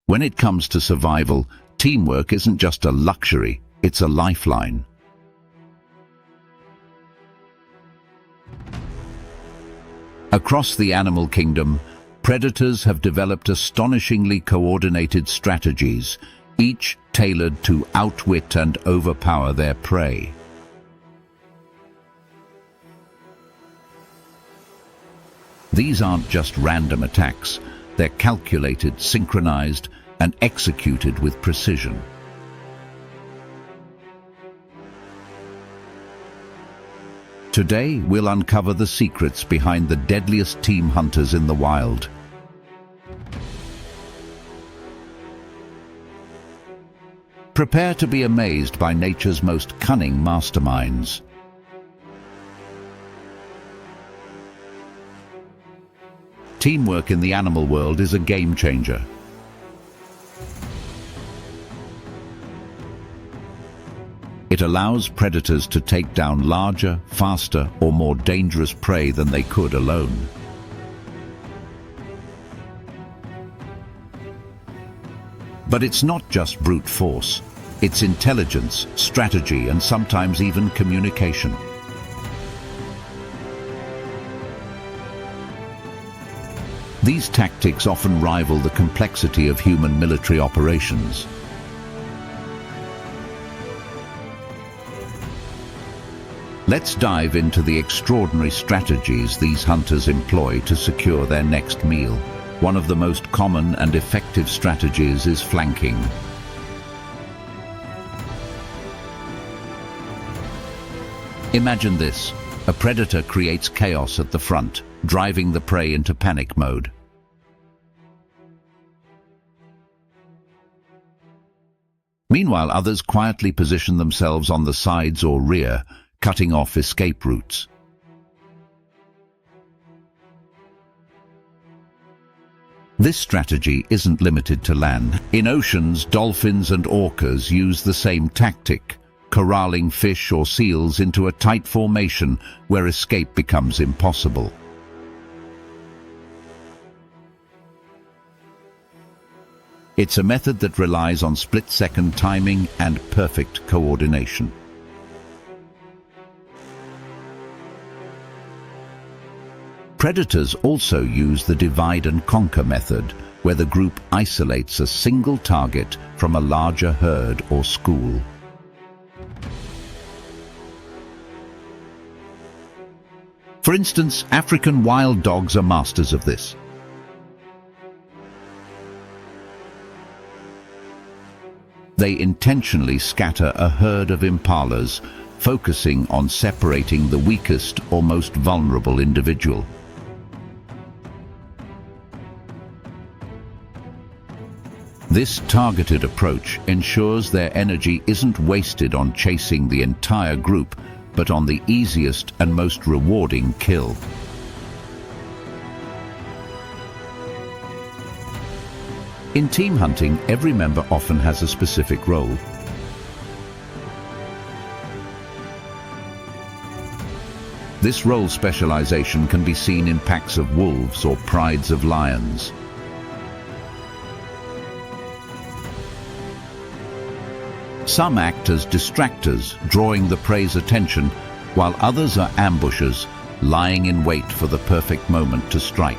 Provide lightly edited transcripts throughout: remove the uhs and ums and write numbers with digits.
When it comes to survival, teamwork isn't just a luxury, it's a lifeline. Across the animal kingdom, predators have developed astonishingly coordinated strategies, each tailored to outwit and overpower their prey. These aren't just random attacks, they're calculated, synchronized, and executed with precision. Today, we'll uncover the secrets behind the deadliest team hunters in the wild. Prepare to be amazed by nature's most cunning masterminds. Teamwork in the animal world is a game changer. It allows predators to take down larger, faster, or more dangerous prey than they could alone. But it's not just brute force. It's intelligence, strategy, and sometimes even communication. These tactics often rival the complexity of human military operations. Let's dive into the extraordinary strategies these hunters employ to secure their next meal. One of the most common and effective strategies is flanking. Imagine this. A predator creates chaos at the front, driving the prey into panic mode. Meanwhile, others quietly position themselves on the sides or rear, cutting off escape routes. This strategy isn't limited to land. In oceans, dolphins and orcas use the same tactic, corralling fish or seals into a tight formation where escape becomes impossible. It's a method that relies on split-second timing and perfect coordination. Predators also use the divide and conquer method, where the group isolates a single target from a larger herd or school. For instance, African wild dogs are masters of this. They intentionally scatter a herd of impalas, focusing on separating the weakest or most vulnerable individual. This targeted approach ensures their energy isn't wasted on chasing the entire group, but on the easiest and most rewarding kill. In team hunting, every member often has a specific role. This role specialization can be seen in packs of wolves or prides of lions. Some act as distractors, drawing the prey's attention, while others are ambushers, lying in wait for the perfect moment to strike.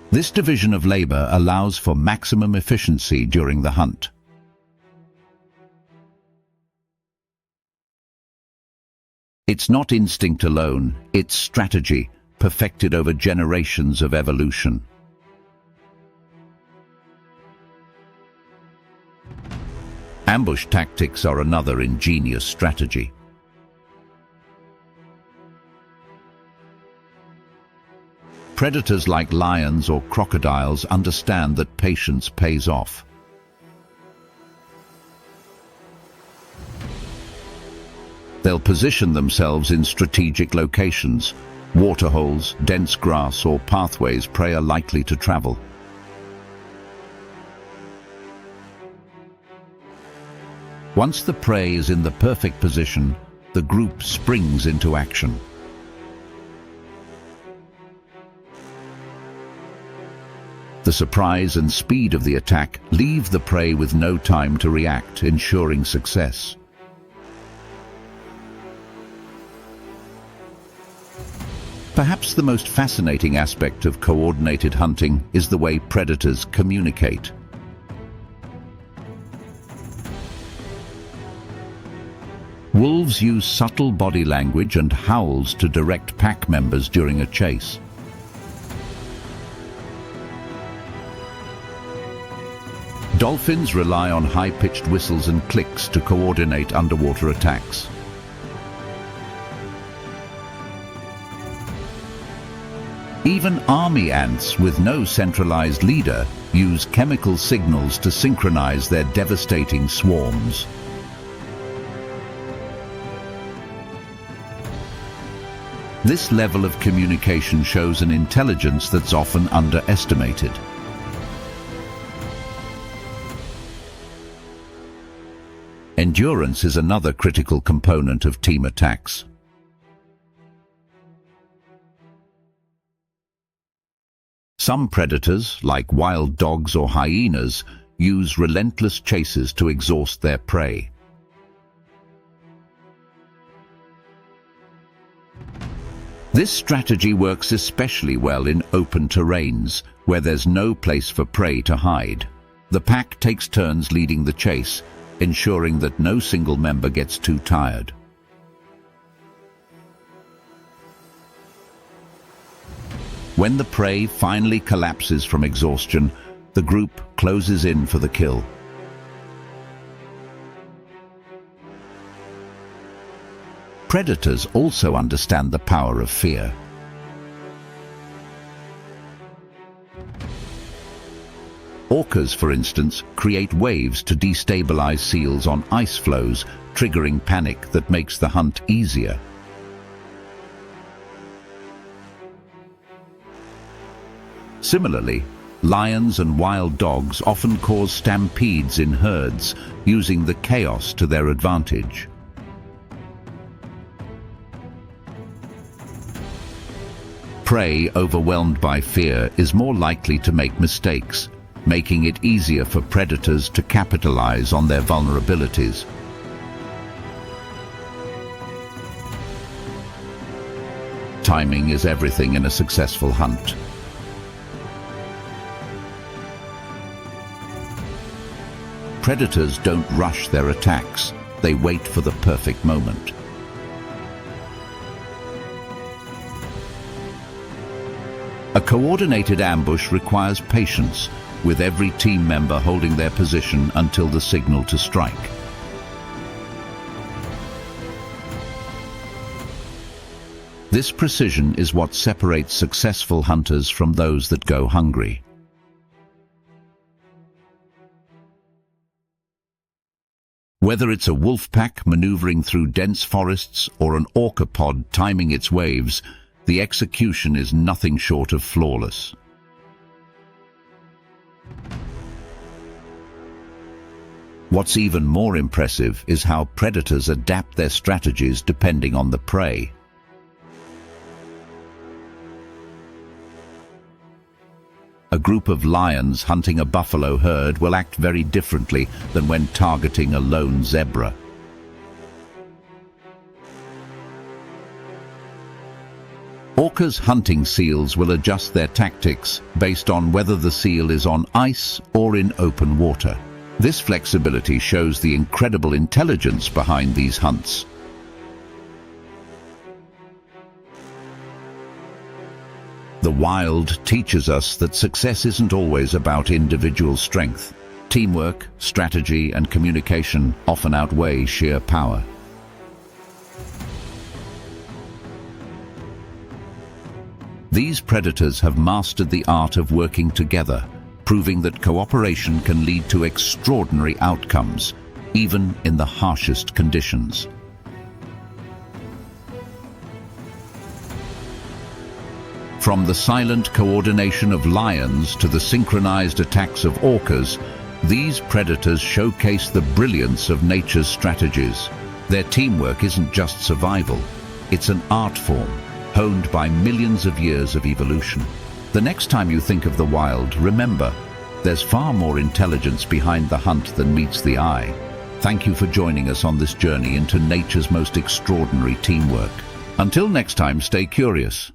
This division of labor allows for maximum efficiency during the hunt. It's not instinct alone, it's strategy, perfected over generations of evolution. Ambush tactics are another ingenious strategy. Predators like lions or crocodiles understand that patience pays off. They'll position themselves in strategic locations, waterholes, dense grass, or pathways prey are likely to travel. Once the prey is in the perfect position, the group springs into action. The surprise and speed of the attack leave the prey with no time to react, ensuring success. Perhaps the most fascinating aspect of coordinated hunting is the way predators communicate. Wolves use subtle body language and howls to direct pack members during a chase. Dolphins rely on high-pitched whistles and clicks to coordinate underwater attacks. Even army ants with no centralized leader use chemical signals to synchronize their devastating swarms. This level of communication shows an intelligence that's often underestimated. Endurance is another critical component of team attacks. Some predators, like wild dogs or hyenas, use relentless chases to exhaust their prey. This strategy works especially well in open terrains, where there's no place for prey to hide. The pack takes turns leading the chase, ensuring that no single member gets too tired. When the prey finally collapses from exhaustion, the group closes in for the kill. Predators also understand the power of fear. Orcas, for instance, create waves to destabilize seals on ice floes, triggering panic that makes the hunt easier. Similarly, lions and wild dogs often cause stampedes in herds, using the chaos to their advantage. Prey overwhelmed by fear is more likely to make mistakes, making it easier for predators to capitalize on their vulnerabilities. Timing is everything in a successful hunt. Predators don't rush their attacks, they wait for the perfect moment. A coordinated ambush requires patience, with every team member holding their position until the signal to strike. This precision is what separates successful hunters from those that go hungry. Whether it's a wolf pack maneuvering through dense forests or an orca pod timing its waves, the execution is nothing short of flawless. What's even more impressive is how predators adapt their strategies depending on the prey. A group of lions hunting a buffalo herd will act very differently than when targeting a lone zebra. Orcas hunting seals will adjust their tactics based on whether the seal is on ice or in open water. This flexibility shows the incredible intelligence behind these hunts. The wild teaches us that success isn't always about individual strength. Teamwork, strategy, and communication often outweigh sheer power. These predators have mastered the art of working together, proving that cooperation can lead to extraordinary outcomes, even in the harshest conditions. From the silent coordination of lions to the synchronized attacks of orcas, these predators showcase the brilliance of nature's strategies. Their teamwork isn't just survival, it's an art form, honed by millions of years of evolution. The next time you think of the wild, remember, there's far more intelligence behind the hunt than meets the eye. Thank you for joining us on this journey into nature's most extraordinary teamwork. Until next time, stay curious.